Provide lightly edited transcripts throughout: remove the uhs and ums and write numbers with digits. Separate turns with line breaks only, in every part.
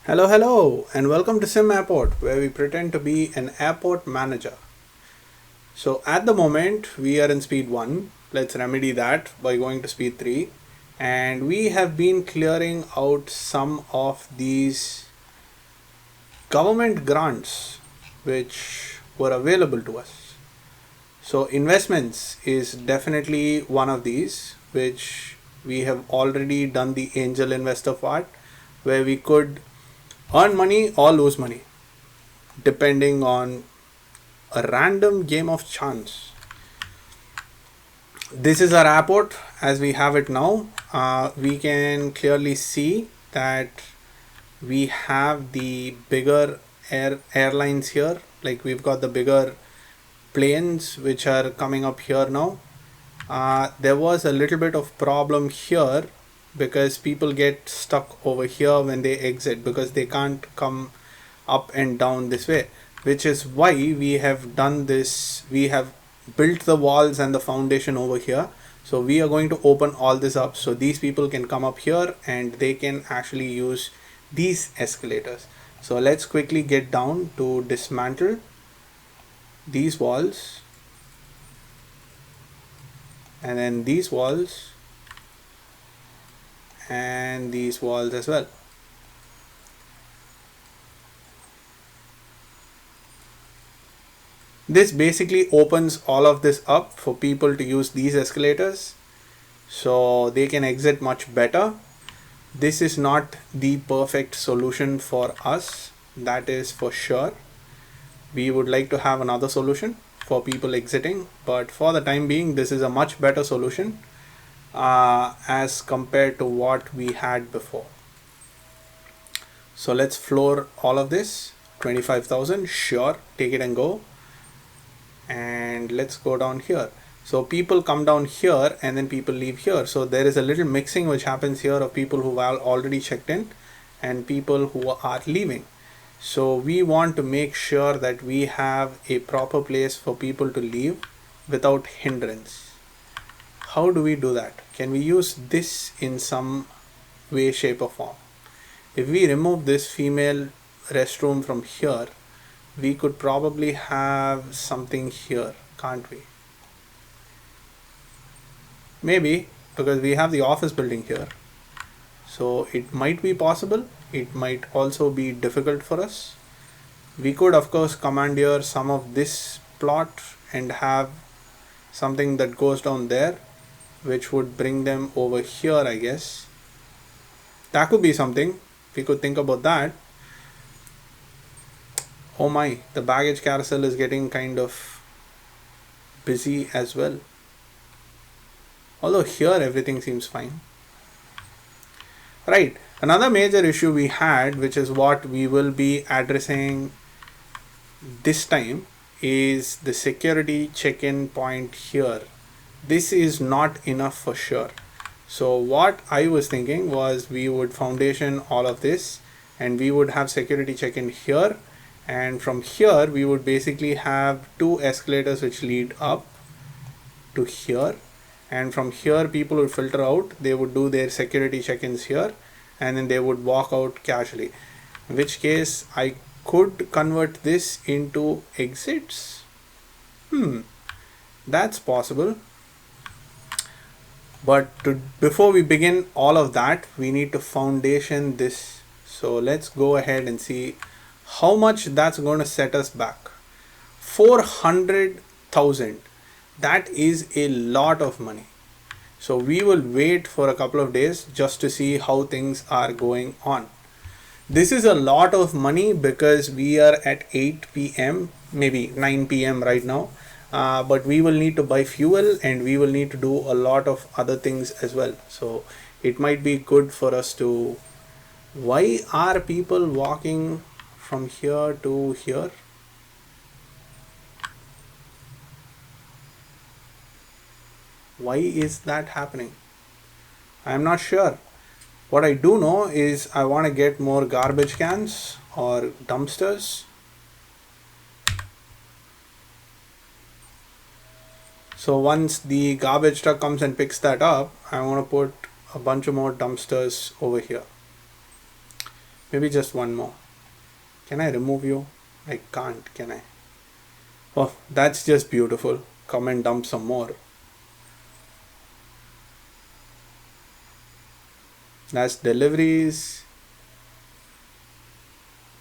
Hello, and welcome to Sim Airport, where we pretend to be an airport manager. So, at the moment, we are in speed 1. Let's remedy that by going to speed 3. And we have been clearing out some of these government grants which were available to us. So, investments is definitely one of these, which we have already done the angel investor part, where we could earn money or lose money depending on a random game of chance. This is our airport as we have it now. We can clearly see that we have the bigger airlines here. Like we've got the bigger planes which are coming up here now. There was a little bit of problem here because people get stuck over here when they exit because they can't come up and down this way, which is why we have done this. We have built the walls and the foundation over here. So we are going to open all this up so these people can come up here and they can actually use these escalators. So let's quickly get down to dismantle these walls and then these walls and these walls as well. This basically opens all of this up for people to use these escalators so they can exit much better. This is not the perfect solution for us, that is for sure. We would like to have another solution for people exiting, but for the time being this is a much better solution as compared to what we had before. So let's floor all of this. 25,000, sure, take it and go. And let's go down here. So people come down here and then people leave here. So there is a little mixing which happens here of people who have already checked in and people who are leaving. So we want to make sure that we have a proper place for people to leave without hindrance. How do we do that? Can we use this in some way, shape or form? If we remove this female restroom from here, we could probably have something here, can't we? Maybe, because we have the office building here. So it might be possible. It might also be difficult for us. We could of course commandeer some of this plot and have something that goes down there, which would bring them over here, I guess. That could be something. We could think about that. Oh my, the baggage carousel is getting kind of busy as well. Although here everything seems fine. Right, another major issue we had, which is what we will be addressing this time, is the security check-in point here. This is not enough for sure. So what I was thinking was we would foundation all of this and we would have security check-in here, and from here we would basically have two escalators which lead up to here, and from here people would filter out. They would do their security check-ins here and then they would walk out casually, in which case I could convert this into exits. That's possible. But before we begin all of that, we need to foundation this. So let's go ahead and see how much that's going to set us back. 400,000. That is a lot of money. So we will wait for a couple of days just to see how things are going on. This is a lot of money because we are at 8 p.m., maybe 9 p.m. right now. But we will need to buy fuel and we will need to do a lot of other things as well. So it might be good for us to... Why are people walking from here to here? Why is that happening? I am not sure. What I do know is I want to get more garbage cans or dumpsters. So once the garbage truck comes and picks that up, I want to put a bunch of more dumpsters over here. Maybe just one more. Can I remove you? I can't, can I? Oh, that's just beautiful. Come and dump some more. That's deliveries.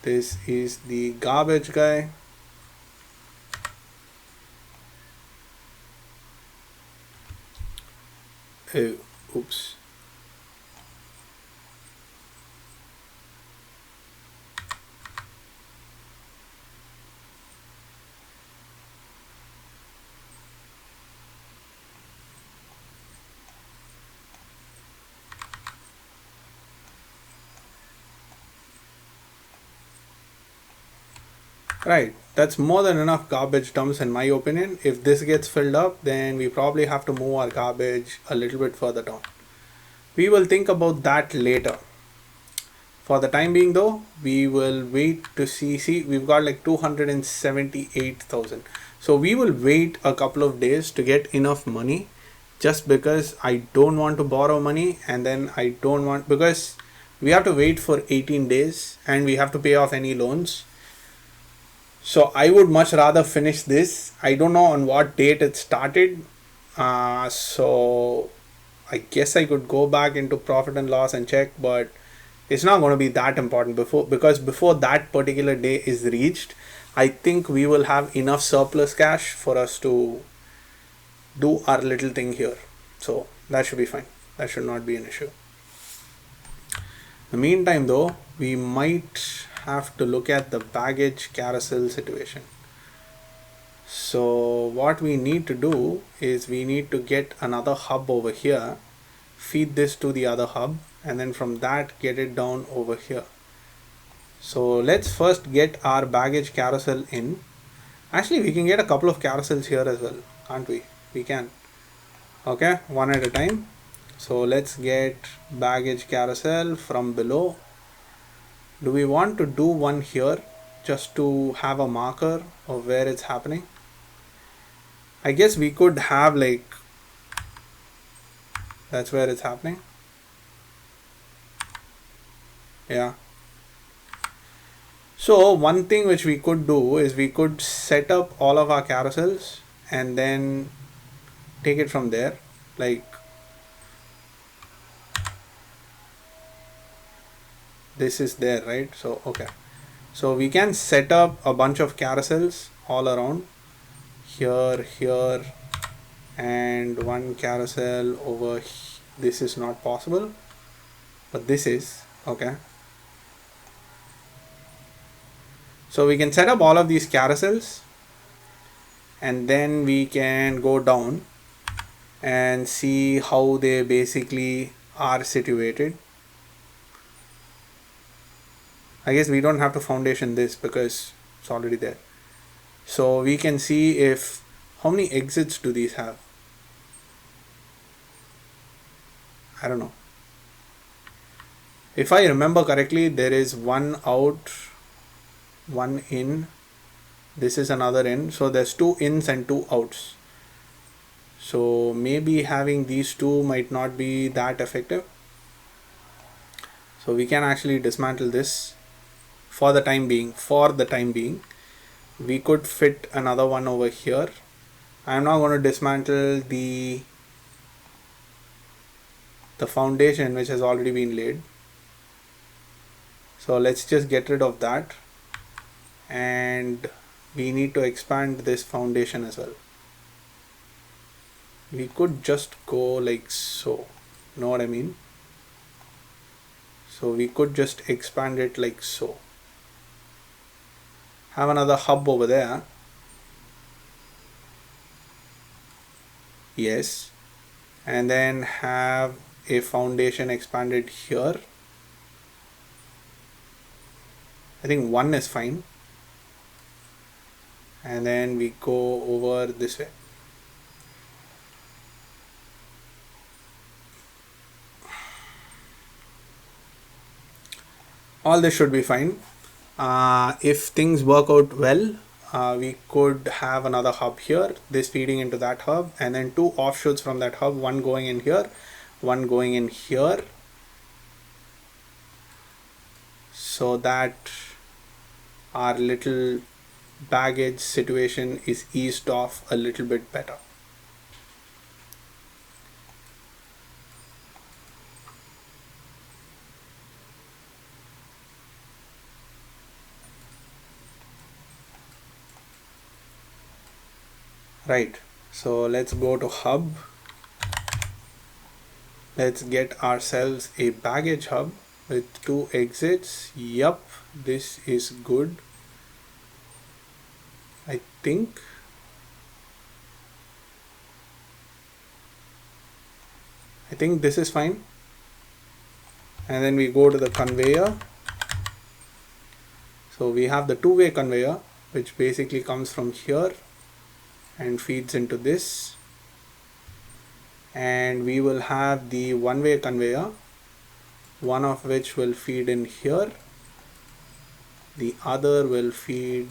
This is the garbage guy. Oh, oops. Right, that's more than enough garbage dumps in my opinion. If this gets filled up, then we probably have to move our garbage a little bit further down. We will think about that later. For the time being though, we will wait to see we've got like 278,000. So we will wait a couple of days to get enough money, just because I don't want to borrow money, and then I don't want, because we have to wait for 18 days and we have to pay off any loans. So I would much rather finish this. I don't know on what date it started. So I guess I could go back into profit and loss and check, but it's not going to be that important because before that particular day is reached, I think we will have enough surplus cash for us to do our little thing here. So that should be fine. That should not be an issue. In the meantime though, we might have to look at the baggage carousel situation. So what we need to do is we need to get another hub over here, feed this to the other hub, and then from that get it down over here. So let's first get our baggage carousel in. Actually, we can get a couple of carousels here as well, can't we? We can. Okay, one at a time. So let's get baggage carousel from below. Do we want to do one here just to have a marker of where it's happening? I guess we could have like, that's where it's happening. Yeah. So one thing which we could do is we could set up all of our carousels and then take it from there. Like this is there, right? So okay, so we can set up a bunch of carousels all around here, here, and one carousel over this is not possible, but this is okay. So we can set up all of these carousels and then we can go down and see how they basically are situated. I guess we don't have to foundation this because it's already there. So we can see if, how many exits do these have? I don't know. If I remember correctly, there is one out, one in, this is another in, so there's 2 ins and 2 outs. So maybe having these two might not be that effective. So we can actually dismantle this for the time being. We could fit another one over here. I'm now going to dismantle the foundation which has already been laid. So let's just get rid of that, and we need to expand this foundation as well. We could just go like so, know what I mean? So we could just expand it like so. Have another hub over there. Yes. And then have a foundation expanded here. I think one is fine. And then we go over this way. All this should be fine. If things work out well, we could have another hub here, this feeding into that hub, and then 2 offshoots from that hub, one going in here, one going in here. so that our little baggage situation is eased off a little bit better. Right, so let's go to hub. Let's get ourselves a baggage hub with 2 exits. Yup, this is good. I think this is fine. And then we go to the conveyor. So we have the two-way conveyor, which basically comes from here and feeds into this. And we will have the one-way conveyor, one of which will feed in here, the other will feed.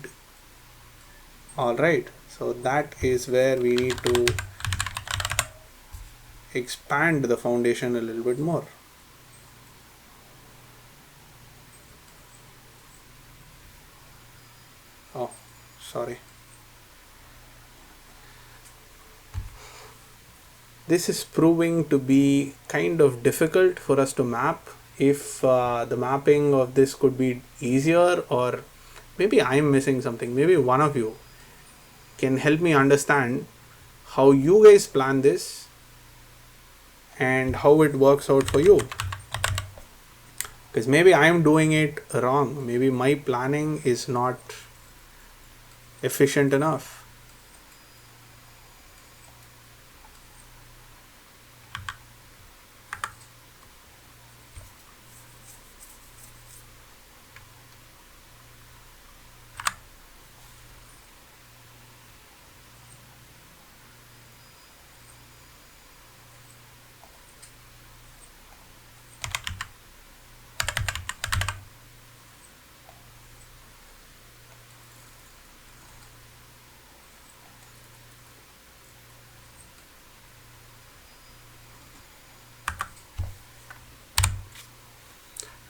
All right, so that is where we need to expand the foundation a little bit more. Oh, sorry. This is proving to be kind of difficult for us to map. If the mapping of this could be easier, or maybe I'm missing something, maybe one of you can help me understand how you guys plan this and how it works out for you. Because maybe I'm doing it wrong. Maybe my planning is not efficient enough.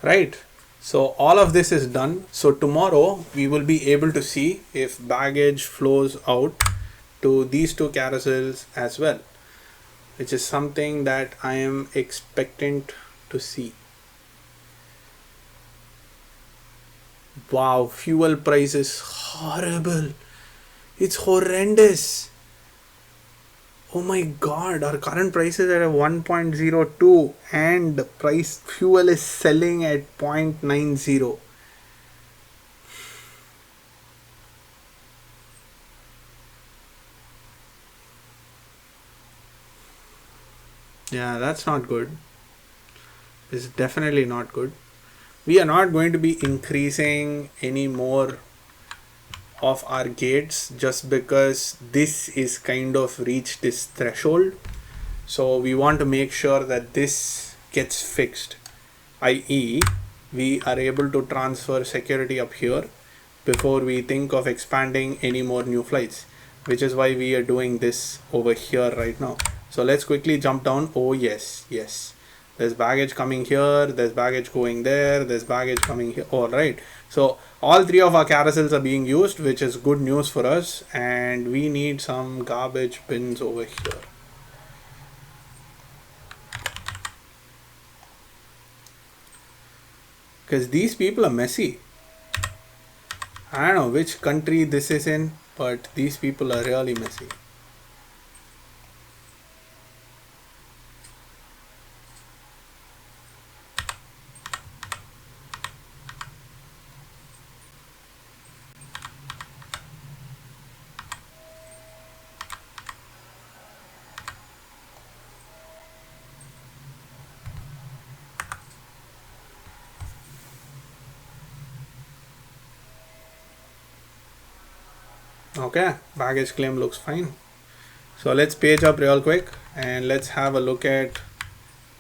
Right, so all of this is done. So tomorrow we will be able to see if baggage flows out to these two carousels as well, which is something that I am expectant to see. Wow, fuel price is horrible. It's horrendous. Oh my god, our current price is at 1.02 and the price fuel is selling at 0.90. Yeah, that's not good. It's definitely not good. We are not going to be increasing any more of our gates just because this is kind of reached this threshold. So we want to make sure that this gets fixed, i.e. we are able to transfer security up here before we think of expanding any more new flights, which is why we are doing this over here right now. So let's quickly jump down. Oh yes, there's baggage coming here, there's baggage going there, there's baggage coming here. All right, so all three of our carousels are being used, which is good news for us, and we need some garbage bins over here. Because these people are messy. I don't know which country this is in, but these people are really messy. Okay, baggage claim looks fine. So let's page up real quick and let's have a look at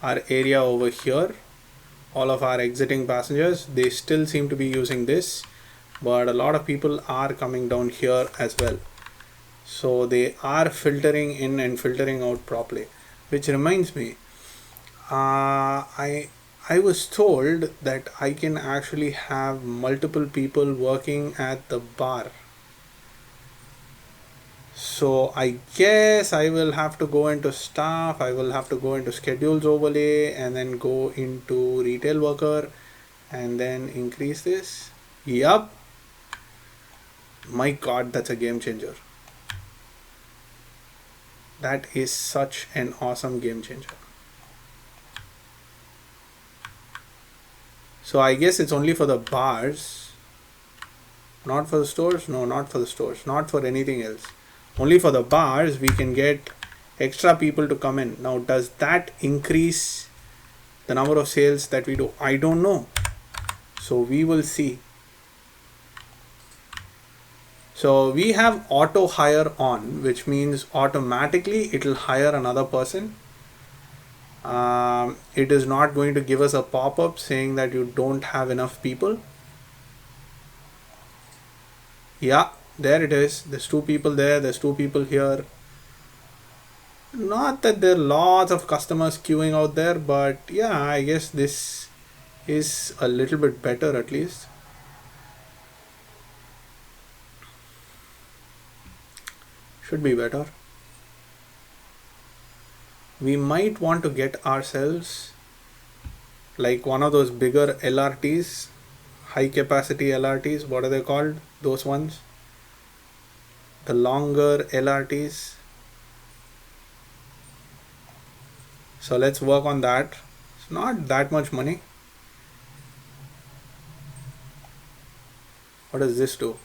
our area over here. All of our exiting passengers, they still seem to be using this, but a lot of people are coming down here as well. So they are filtering in and filtering out properly. Which reminds me, I I was told that I can actually have multiple people working at the bar. So I guess I will have to go into staff, I will have to go into schedules overlay and then go into retail worker and then increase this. Yup. My god, that's a game changer. That is such an awesome game changer. So I guess it's only for the bars, not for the stores. No, not for the stores, not for anything else. Only for the bars we can get extra people to come in. Now does that increase the number of sales that we do? I don't know. So we will see. So we have auto hire on, which means automatically it will hire another person. It is not going to give us a pop-up saying that you don't have enough people. Yeah, there it is. There's 2 people there, there's 2 people here. Not that there are lots of customers queuing out there, but yeah, I guess this is a little bit better at least. Should be better. We might want to get ourselves like one of those bigger LRTs, high capacity LRTs. What are they called? Those ones. The longer LRTs. So let's work on that. It's not that much money. What does this do?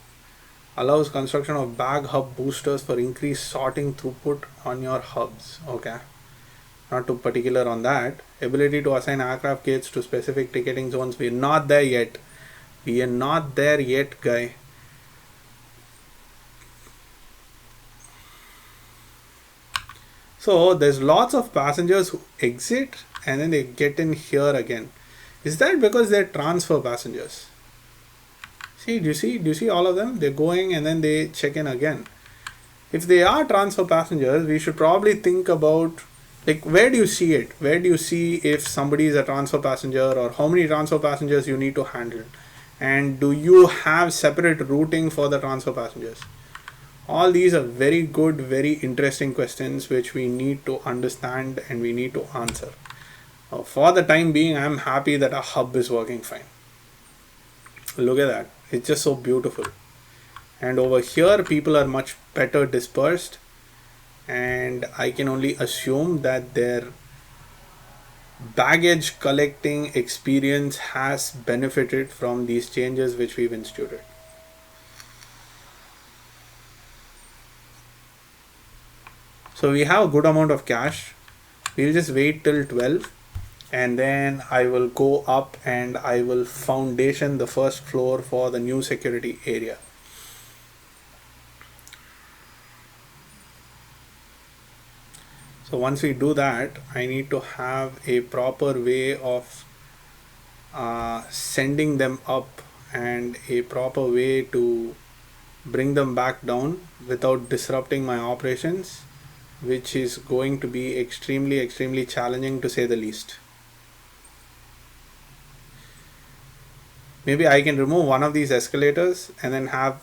Allows construction of bag hub boosters for increased sorting throughput on your hubs. Okay. Not too particular on that. Ability to assign aircraft gates to specific ticketing zones. We're not there yet. We are not there yet, guy. So there's lots of passengers who exit and then they get in here again. Is that because they're transfer passengers? See, do you see all of them? They're going and then they check in again. If they are transfer passengers, we should probably think about, like, where do you see it? Where do you see if somebody is a transfer passenger or how many transfer passengers you need to handle? And do you have separate routing for the transfer passengers? All these are very good, very interesting questions which we need to understand and we need to answer. For the time being, I'm happy that our hub is working fine. Look at that. It's just so beautiful. And over here, people are much better dispersed. And I can only assume that their baggage collecting experience has benefited from these changes which we've instituted. So we have a good amount of cash. We'll just wait till 12 and then I will go up and I will foundation the first floor for the new security area. So once we do that, I need to have a proper way of sending them up and a proper way to bring them back down without disrupting my operations, which is going to be extremely challenging to say the least. Maybe I can remove one of these escalators and then have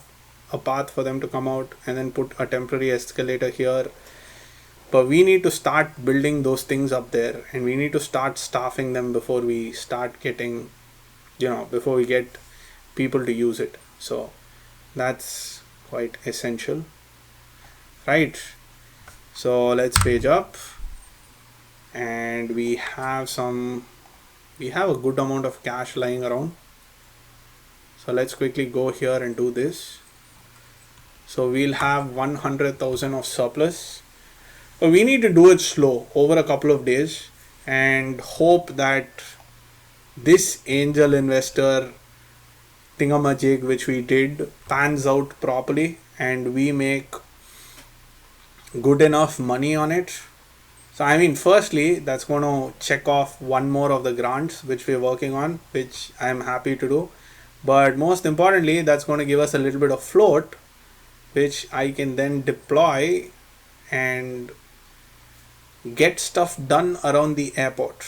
a path for them to come out and then put a temporary escalator here. But we need to start building those things up there and we need to start staffing them before we start getting, before we get people to use it. So that's quite essential, right? So let's page up and we have a good amount of cash lying around. So let's quickly go here and do this. So we'll have 100,000 of surplus. But we need to do it slow over a couple of days and hope that this angel investor thingamajig which we did pans out properly and we make good enough money on it. So I mean, firstly, that's going to check off one more of the grants which we're working on, which I'm happy to do. But most importantly, that's going to give us a little bit of float, which I can then deploy and get stuff done around the airport.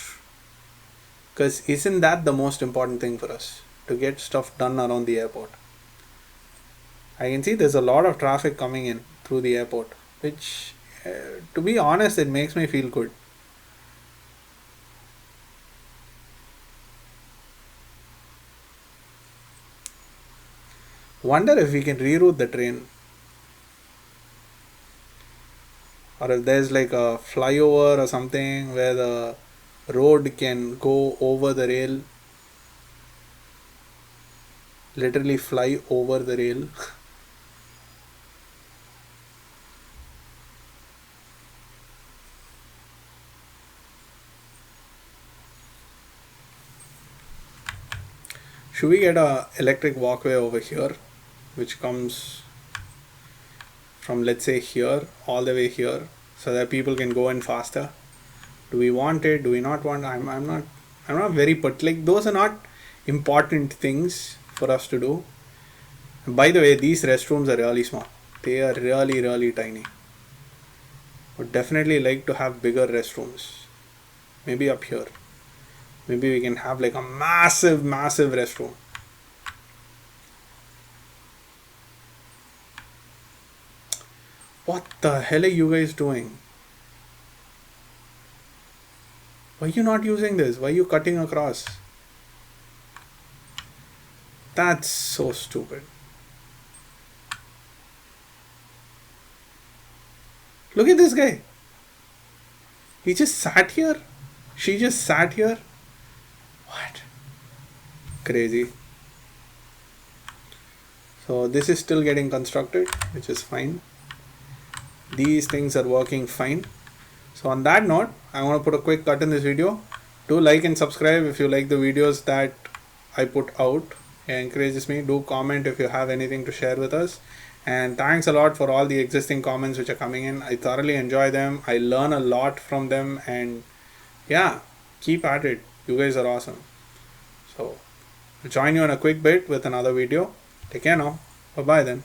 Because isn't that the most important thing for us? To get stuff done around the airport. I can see there's a lot of traffic coming in through the airport, which, to be honest, it makes me feel good. Wonder if we can reroute the train, or if there's like a flyover or something where the road can go over the rail, literally fly over the rail. Should we get a electric walkway over here, which comes from, let's say, here all the way here, so that people can go in faster? Do we want it? Do we not want? I'm not very like those are not important things for us to do. And by the way, these restrooms are really small. They are really really tiny. Would definitely like to have bigger restrooms. Maybe up here. Maybe we can have like a massive restroom. What the hell are you guys doing? Why are you not using this? Why are you cutting across? That's so stupid. Look at this guy. He just sat here. She just sat here. What? Crazy. So this is still getting constructed, which is fine. These things are working fine. So on that note, I want to put a quick cut in this video. Do like and subscribe if you like the videos that I put out. It encourages me. Do comment if you have anything to share with us. And thanks a lot for all the existing comments which are coming in. I thoroughly enjoy them. I learn a lot from them. And yeah, keep at it. You guys are awesome. So I'll join you in a quick bit with another video. Take care now. Bye bye then.